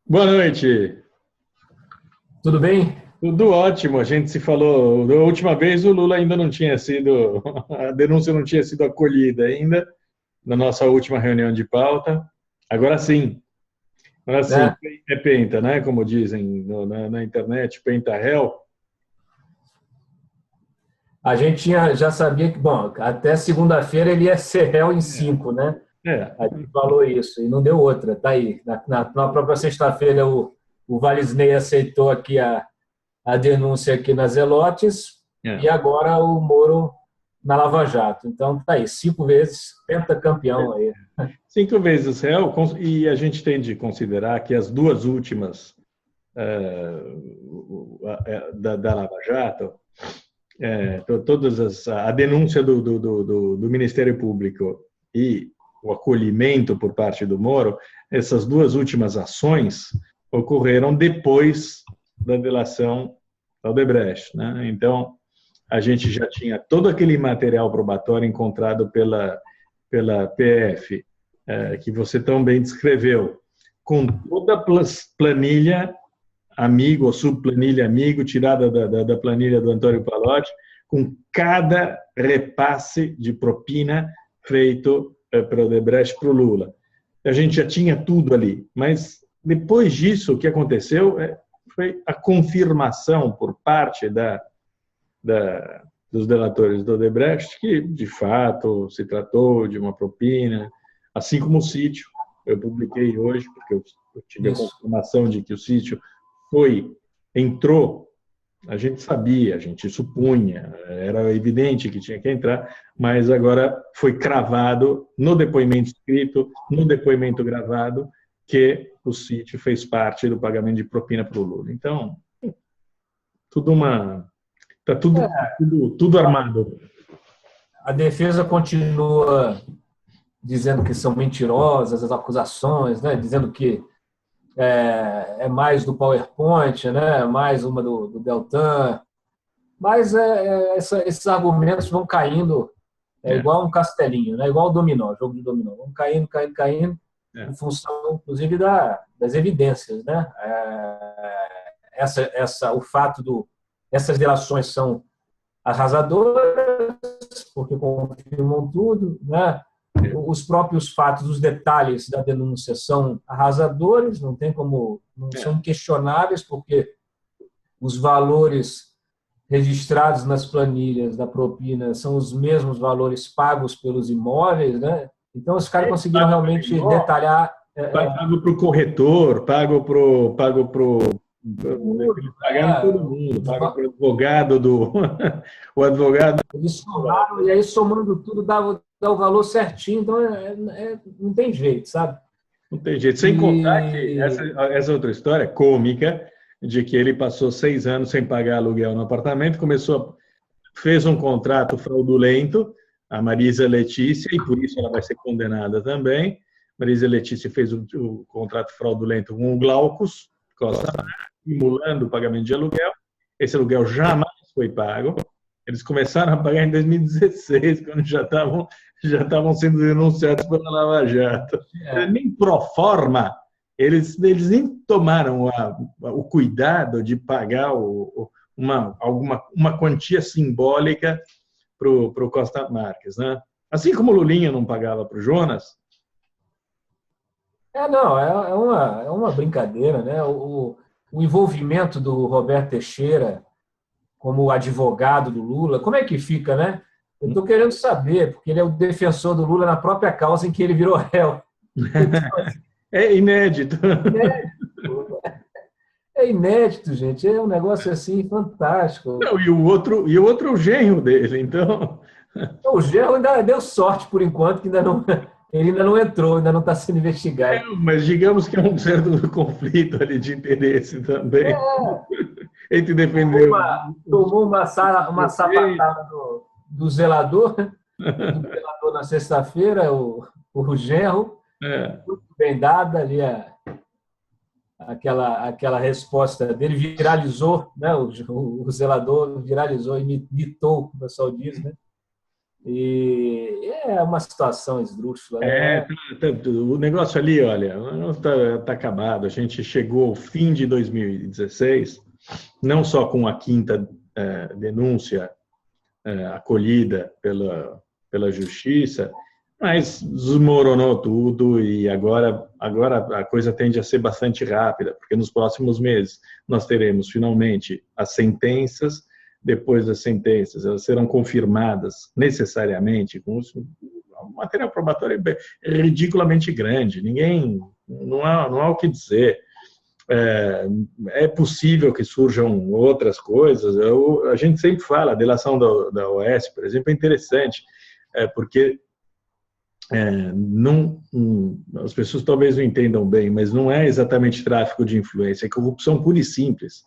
Boa noite. Tudo bem? Tudo ótimo. A gente se falou da última vez, o Lula ainda não tinha sido, a denúncia não tinha sido acolhida ainda na nossa última reunião de pauta. Agora sim, Né? é penta, né? Como dizem na internet, penta réu. Já sabia que, bom, até segunda-feira ele ia ser réu em cinco, né? É, A gente falou isso e não deu outra, tá aí. Na própria sexta-feira o Valisney aceitou aqui a denúncia aqui nas Zelotes e é. agora o Moro na Lava Jato. Então tá aí, 5 vezes pentacampeão aí. 5 vezes réu, e a gente tem de considerar que as duas últimas da Lava Jato, a denúncia do Ministério Público e o acolhimento por parte do Moro, essas duas últimas ações ocorreram depois da delação da Odebrecht, né? Então, a gente já tinha todo aquele material probatório encontrado pela PF, que você tão bem descreveu, com toda a planilha amigo ou subplanilha amigo, tirada da planilha do Antônio Palotti, com cada repasse de propina feito para o Odebrecht para o Lula. A gente já tinha tudo ali, mas depois disso, o que aconteceu foi a confirmação por parte dos delatores do Odebrecht que, de fato, se tratou de uma propina, assim como o sítio. Eu publiquei hoje, porque eu tive a Isso. confirmação de que o sítio entrou, a gente sabia, a gente supunha, era evidente que tinha que entrar, mas agora foi cravado no depoimento escrito, no depoimento gravado, que o sítio fez parte do pagamento de propina para o Lula. Então, tudo uma. Está tudo armado. A defesa continua dizendo que são mentirosas as acusações, né? Dizendo que é mais do PowerPoint, né? Mais uma do Deltan. Mas esses argumentos vão caindo, É, igual um castelinho, né? Igual o dominó, jogo de dominó. Vão caindo, caindo, caindo, é, em função, inclusive, das evidências, né? O fato essas delações são arrasadoras, porque confirmam tudo, né? é. Os próprios fatos, os detalhes da denúncia são arrasadores, não tem como, não são É. inquestionáveis, porque os valores registrados nas planilhas da propina são os mesmos valores pagos pelos imóveis, né? Então os caras conseguiram Pago pelo realmente imóvel, detalhar pago para o corretor, pago pro. tudo, Eles pagaram todo né? mundo, pago para o advogado do. O advogado. Eles somaram e aí somando tudo dá o valor certinho, então não tem jeito, sabe? Não tem jeito. Sem contar que essa, E essa outra história cômica de que ele passou 6 anos sem pagar aluguel no apartamento, fez um contrato fraudulento, a Marisa Letícia, e por isso ela vai ser condenada também. Marisa Letícia fez o contrato fraudulento com o Glaucus Costa, simulando o pagamento de aluguel. Esse aluguel jamais foi pago. Eles começaram a pagar em 2016, quando já estavam sendo denunciados pela Lava Jato. Nem pro forma, eles nem tomaram o cuidado de pagar uma quantia simbólica para o Costa Marques, né? Assim como o Lulinha não pagava para o Jonas. não, é uma brincadeira, né? O envolvimento do Roberto Teixeira como advogado do Lula, como é que fica, né? Eu estou querendo saber, porque ele é o defensor do Lula na própria causa em que ele virou réu. Então, assim, É inédito. inédito, é inédito, gente. É um negócio assim fantástico. Não, e o outro é o genro dele, então. O Gerro ainda deu sorte por enquanto, que ele ainda não entrou, ainda não está sendo investigado. Mas digamos que é um certo conflito ali de interesse também, entre Tomou defender uma, os tomou uma prefeitos. sapatada do zelador na sexta-feira, o Genro, É, muito bem dada ali aquela resposta dele, viralizou, né? O zelador viralizou, imitou, o pessoal diz, né? E é uma situação esdrúxula, né? O negócio ali, olha, está acabado. A gente chegou ao fim de 2016, não só com a quinta denúncia acolhida pela justiça, mas desmoronou tudo e agora a coisa tende a ser bastante rápida, porque nos próximos meses nós teremos finalmente as sentenças. Depois das sentenças, elas serão confirmadas necessariamente com o material probatório é ridiculamente grande, não há o que dizer. É possível que surjam outras coisas. A gente sempre fala, a delação da OAS, por exemplo, é interessante, porque as pessoas talvez não entendam bem, mas não é exatamente tráfico de influência, é corrupção pura e simples.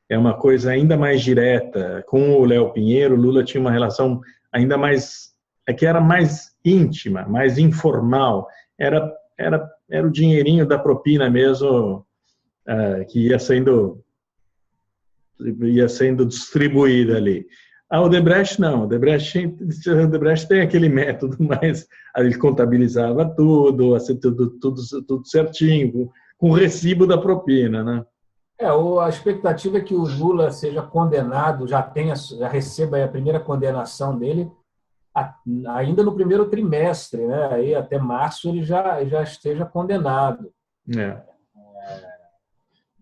É uma coisa ainda mais direta. Com o Léo Pinheiro, Lula tinha uma relação ainda mais, que era mais íntima, mais informal. Era o dinheirinho da propina mesmo, que ia sendo distribuída ali. A Odebrecht não. A Odebrecht tem aquele método, mas ele contabilizava tudo certinho, com o recibo da propina, né? A expectativa é que o Lula seja condenado, já receba a primeira condenação dele ainda no primeiro trimestre, né? Aí até março ele já esteja condenado.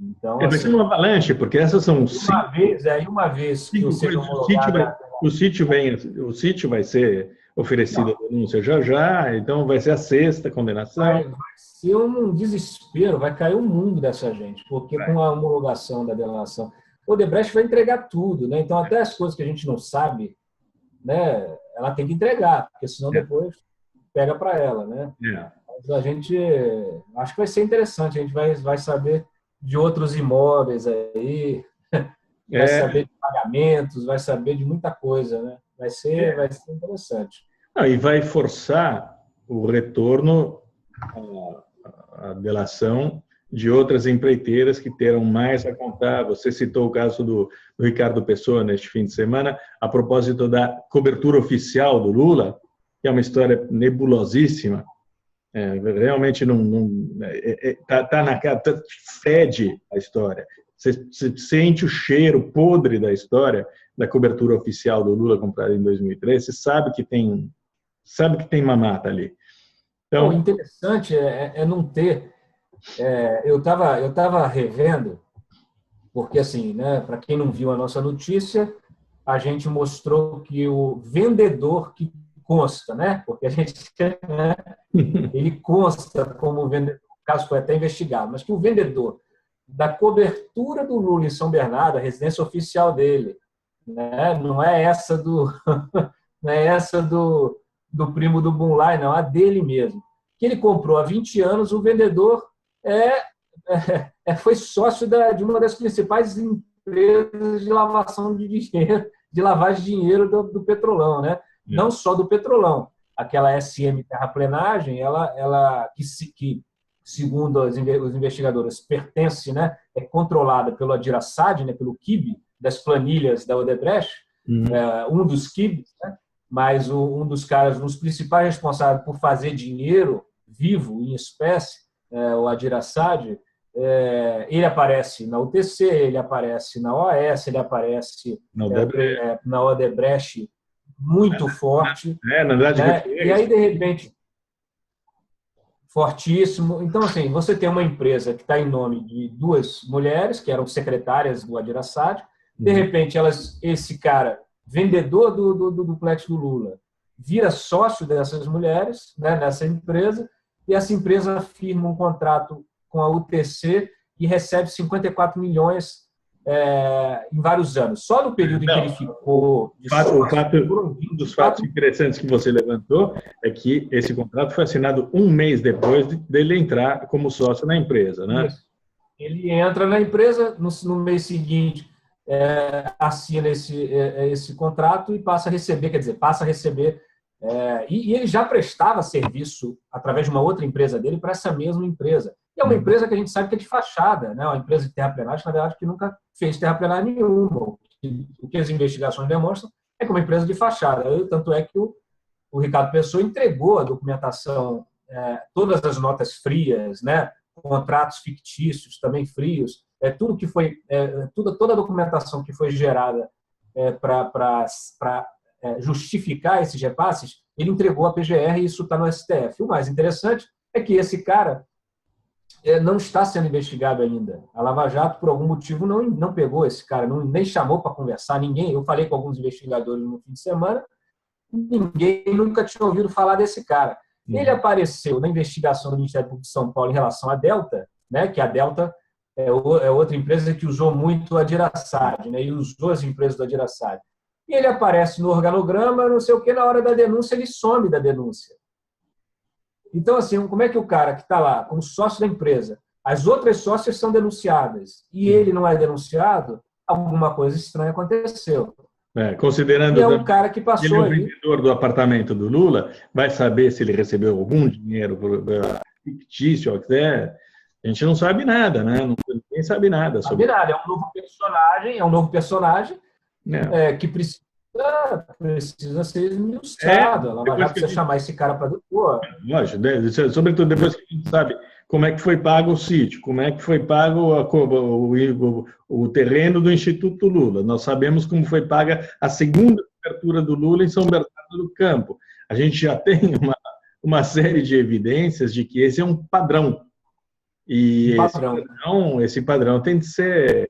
Então, vai ser uma avalanche, porque essas são uma vez que seja homologada... O sítio vai ser oferecido a denúncia já, então vai ser a sexta condenação. Vai ser um desespero, vai cair o mundo dessa gente, porque com a homologação da delação, o Odebrecht vai entregar tudo, né? Então até as coisas que a gente não sabe, né, ela tem que entregar, porque senão depois pega para ela, né? Mas a gente acho que vai ser interessante, a gente vai saber de outros imóveis aí, vai saber de pagamentos, vai saber de muita coisa, né? Vai ser interessante. E vai forçar o retorno à delação de outras empreiteiras que terão mais a contar. Você citou o caso do Ricardo Pessoa neste fim de semana, a propósito da cobertura oficial do Lula, que é uma história nebulosíssima. Realmente está na cara, fede a história. Você sente o cheiro podre da história da cobertura oficial do Lula comprada em 2013, você sabe que tem mamata ali. Então, o interessante é não ter... eu estava revendo, porque, assim, né, para quem não viu a nossa notícia, a gente mostrou que o vendedor que consta, né, porque a gente... Né, ele consta como vendedor, o caso foi até investigado, mas que o vendedor da cobertura do Lula em São Bernardo, a residência oficial dele, né, não é essa do primo do Bunlai, não, a dele mesmo, que ele comprou há 20 anos, o vendedor foi sócio de uma das principais empresas de lavação de dinheiro, de lavagem de dinheiro do Petrolão, né? Não só do Petrolão. Aquela SM Terraplenagem, ela que segundo os investigadores, pertence, né, é controlada pelo Adirassad, né, pelo KIB, das planilhas da Odebrecht, um dos KIBs, né, mas um dos caras, um dos principais responsáveis por fazer dinheiro vivo, em espécie, o Adirassad, ele aparece na UTC, ele aparece na OAS, ele aparece na Odebrecht muito forte. Na verdade, né? E aí, de repente, fortíssimo. Então, assim, você tem uma empresa que está em nome de duas mulheres, que eram secretárias do Adirassad, de repente, esse cara, vendedor do duplex do Lula, vira sócio dessas mulheres, né, nessa empresa, e essa empresa firma um contrato com a UTC e recebe 54 milhões em vários anos. Só no período em que ele ficou... Um dos fatos interessantes que você levantou é que esse contrato foi assinado um mês depois dele entrar como sócio na empresa, né? Ele entra na empresa, no mês seguinte assina esse contrato e passa a receber, e ele já prestava serviço através de uma outra empresa dele para essa mesma empresa. E é uma empresa que a gente sabe que é de fachada, né? Uma empresa de terraplenagem, na verdade, que nunca fez terraplenagem nenhuma. O que as investigações demonstram é que é uma empresa de fachada. Tanto é que o Ricardo Pessoa entregou a documentação, todas as notas frias, né? Contratos fictícios também frios, tudo que foi, toda a documentação que foi gerada para justificar esses repasses, ele entregou à PGR e isso está no STF. O mais interessante é que esse cara não está sendo investigado ainda. A Lava Jato, por algum motivo, não pegou esse cara, nem chamou para conversar, ninguém. Eu falei com alguns investigadores no fim de semana, ninguém nunca tinha ouvido falar desse cara. Ele apareceu na investigação do Ministério Público de São Paulo em relação à Delta, né, que a Delta é outra empresa que usou muito a Dirasad, né, e usou as empresas da Dirasad. E ele aparece no organograma, não sei o que, na hora da denúncia, ele some da denúncia. Então, assim, como é que o cara que está lá como sócio da empresa, as outras sócias são denunciadas e ele não é denunciado, alguma coisa estranha aconteceu. Considerando e é um cara que passou ele é o vendedor do apartamento do Lula, vai saber se ele recebeu algum dinheiro fictício, a gente não sabe nada, né? Ninguém sabe nada sobre. Não sabe nada, é um novo personagem que precisa ser esmiuçado. A Lava Jato precisa chamar esse cara para depor. Lógico, sobretudo depois que a gente sabe como é que foi pago o sítio, como é que foi pago o terreno do Instituto Lula. Nós sabemos como foi paga a segunda cobertura do Lula em São Bernardo do Campo. A gente já tem uma série de evidências de que esse é um padrão. E esse padrão tem de ser...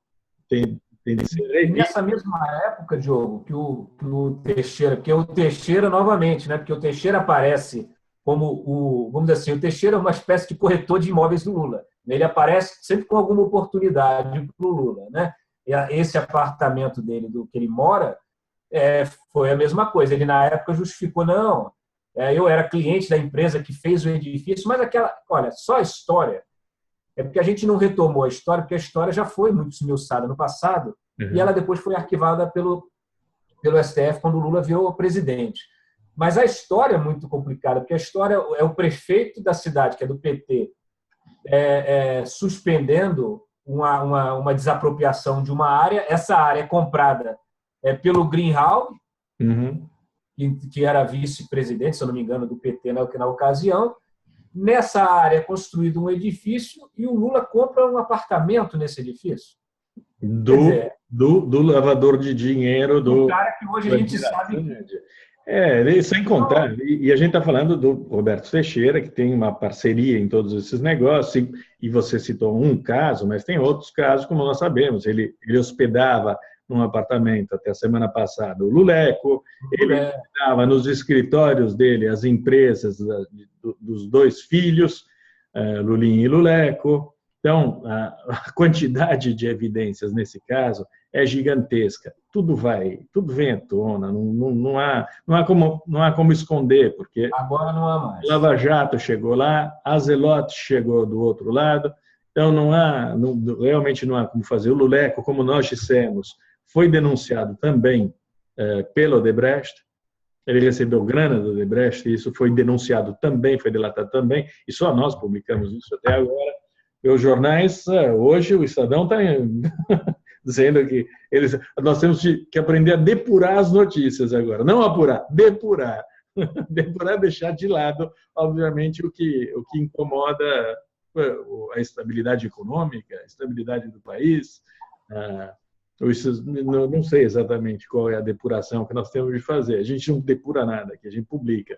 Nessa mesma época, Diogo, que o Teixeira, porque o Teixeira, novamente, né, porque o Teixeira aparece como vamos dizer assim, o Teixeira é uma espécie de corretor de imóveis do Lula. Ele aparece sempre com alguma oportunidade para o Lula, né? Esse apartamento dele, do que ele mora, foi a mesma coisa. Ele, na época, justificou, não, eu era cliente da empresa que fez o edifício, mas olha, só a história. É porque a gente não retomou a história, porque a história já foi muito esmiuçada no passado, e ela depois foi arquivada pelo STF quando o Lula virou presidente. Mas a história é muito complicada, porque a história é o prefeito da cidade, que é do PT, suspendendo uma desapropriação de uma área. Essa área é comprada pelo Greenhalgh, que era vice-presidente, se eu não me engano, do PT na ocasião. Nessa área é construído um edifício e o Lula compra um apartamento nesse edifício. Do lavador de dinheiro do cara que hoje a gente sabe. Sem contar, e a gente está falando do Roberto Teixeira, que tem uma parceria em todos esses negócios, e você citou um caso, mas tem outros casos, como nós sabemos. Ele hospedava num apartamento até a semana passada o Luleco, ele hospedava nos escritórios dele as empresas dos dois filhos, Lulinha e Luleco. Então, a quantidade de evidências nesse caso é gigantesca. Tudo vem à tona, não há como esconder, porque agora não há mais. Lava Jato chegou lá, a Zelote chegou do outro lado, então realmente não há como fazer. O Luleco, como nós dissemos, foi denunciado também pelo Odebrecht. Ele recebeu grana do Odebrecht, e isso foi denunciado também, foi delatado também, e só nós publicamos isso até agora. E os jornais, hoje o Estadão está dizendo que nós temos que aprender a depurar as notícias agora, não apurar, depurar. Depurar, deixar de lado, obviamente, o que incomoda a estabilidade econômica, a estabilidade do país. Não sei exatamente qual é a depuração que nós temos de fazer. A gente não depura nada aqui, a gente publica.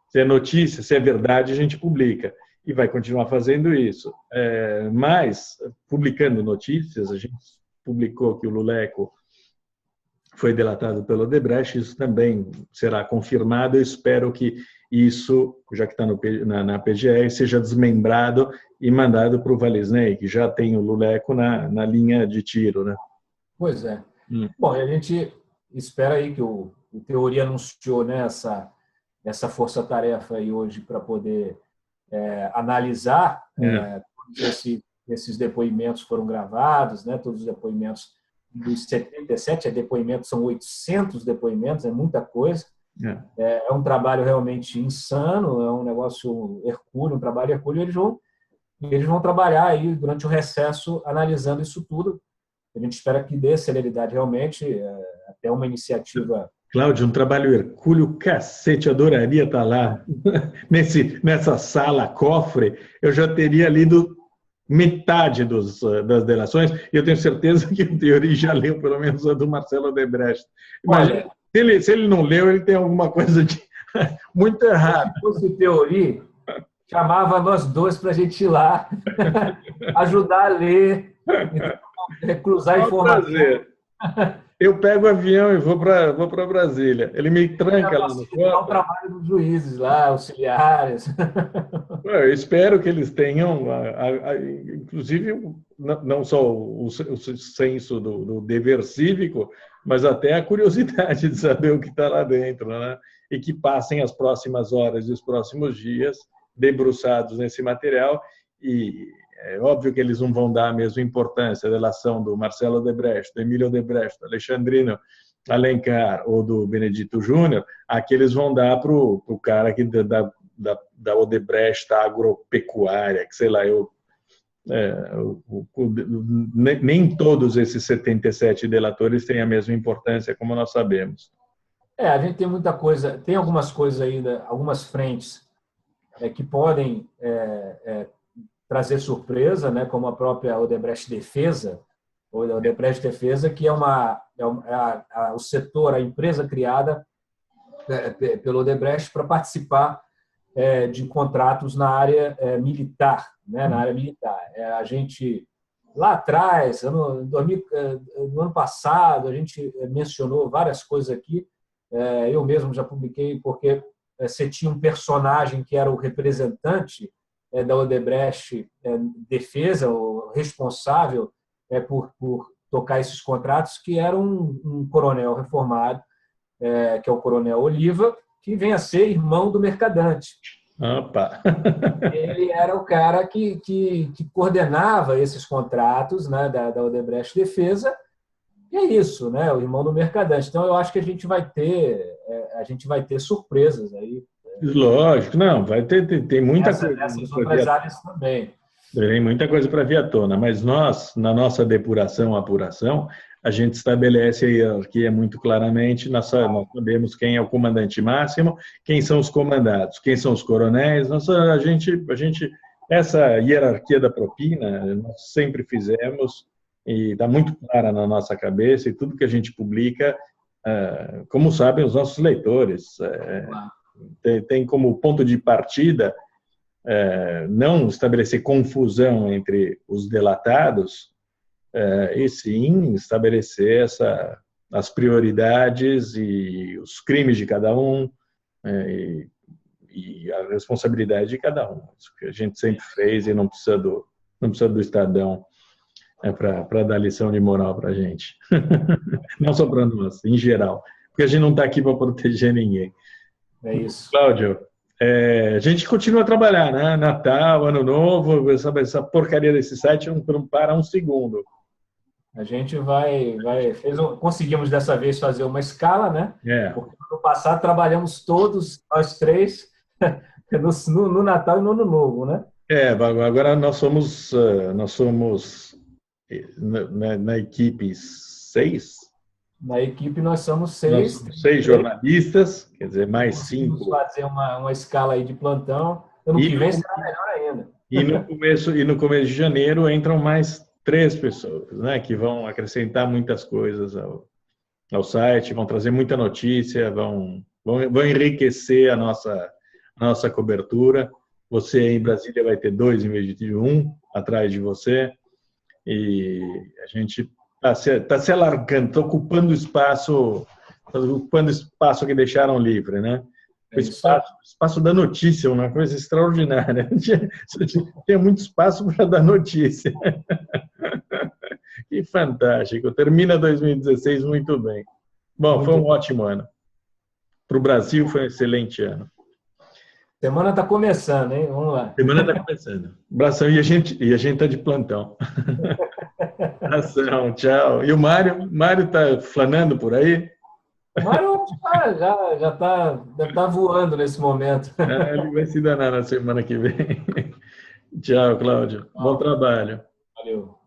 Se é notícia, se é verdade, a gente publica. E vai continuar fazendo isso. Mas, publicando notícias, a gente publicou que o Luleco foi delatado pelo Odebrecht, isso também será confirmado. Eu espero que isso, já que está na PGR, seja desmembrado e mandado para o Valisney, que já tem o Luleco na linha de tiro, né? Pois é. Bom, e a gente espera aí que o Teoria anunciou, né, essa força-tarefa aí hoje para poder analisar todos esses depoimentos foram gravados, né, todos os depoimentos dos 77 depoimentos, são 800 depoimentos, é muita coisa. É um trabalho realmente insano, é um negócio hercúleo, um trabalho hercúleo, e eles vão trabalhar aí durante o recesso analisando isso tudo. A gente espera que dê celeridade realmente, até uma iniciativa Cláudio, um trabalho hercúleo, cacete, adoraria estar lá. Nessa sala cofre, eu já teria lido metade das delações, e eu tenho certeza que o Theory já leu pelo menos a do Marcelo Odebrecht. Imagina, se ele não leu, ele tem alguma coisa muito errada. Se fosse o Theory, chamava nós dois para a gente ir lá, ajudar a ler, cruzar informação. Eu pego o avião e vou para Brasília. Ele me tranca lá no campo. O trabalho dos juízes lá, auxiliares. Eu espero que eles tenham, inclusive, não só o senso do dever cívico, mas até a curiosidade de saber o que está lá dentro, né? E que passem as próximas horas e os próximos dias debruçados nesse material. E é óbvio que eles não vão dar a mesma importância à delação do Marcelo Odebrecht, do Emílio Odebrecht, do Alexandrino Alencar ou do Benedito Júnior, a que eles vão dar para o cara que da Odebrecht agropecuária, que sei lá, nem todos esses 77 delatores têm a mesma importância, como nós sabemos. A gente tem muita coisa, tem algumas coisas ainda, algumas frentes que podem trazer surpresa, né, como a própria Odebrecht Defesa, ou a Odebrecht Defesa, que é o setor, a empresa criada pelo Odebrecht para participar de contratos na área militar, né, na área militar. A gente, lá atrás, no ano passado, a gente mencionou várias coisas aqui, eu mesmo já publiquei, porque você tinha um personagem que era o representante da Odebrecht Defesa, o responsável por tocar esses contratos, que era um coronel reformado, que é o coronel Oliva, que vem a ser irmão do Mercadante. Opa. Ele era o cara que coordenava esses contratos, né, da Odebrecht Defesa, e é isso, né, o irmão do Mercadante. Então, eu acho que a gente vai ter surpresas aí. Lógico, não, vai tem muita coisa. Essas outras áreas também. Tem muita coisa para vir à tona, mas nós, na nossa depuração, apuração, a gente estabelece a hierarquia muito claramente, nós sabemos quem é o comandante máximo, quem são os comandados, quem são os coronéis, a gente, essa hierarquia da propina, nós sempre fizemos, e está muito clara na nossa cabeça, e tudo que a gente publica, como sabem os nossos leitores, tem como ponto de partida não estabelecer confusão entre os delatados, e sim estabelecer as prioridades e os crimes de cada um, e a responsabilidade de cada um. Isso que a gente sempre fez e não precisa do Estadão para dar lição de moral para a gente. Não só para nós, em geral. Porque a gente não está aqui para proteger ninguém. É isso. Cláudio, a gente continua a trabalhar, né? Natal, Ano Novo, essa porcaria desse site não para um segundo. A gente conseguimos dessa vez fazer uma escala, né? Porque no passado trabalhamos todos, nós três, no Natal e no Ano Novo, né? Agora nós somos na equipe 6. Na equipe nós somos 6. 6 jornalistas, quer dizer, mais 5. Vamos fazer uma escala aí de plantão. Ano que vem será melhor ainda. E no começo de janeiro entram mais 3 pessoas, né, que vão acrescentar muitas coisas ao site, vão trazer muita notícia, vão enriquecer a nossa cobertura. Você em Brasília vai ter 2 em vez de 1 atrás de você, e a gente está se alargando, está ocupando espaço que deixaram livre, né? O espaço da notícia, uma coisa extraordinária. Tem muito espaço para dar notícia. Que fantástico. Termina 2016 muito bem. Bom, foi um ótimo ano. Para o Brasil foi um excelente ano. Semana está começando, hein? Vamos lá. Semana está começando. Abração. E a gente está de plantão. Abração, tchau. E o Mário? Mário está flanando por aí? O Mário já está voando nesse momento. Ele vai se danar na semana que vem. Tchau, Cláudio. Bom trabalho. Valeu.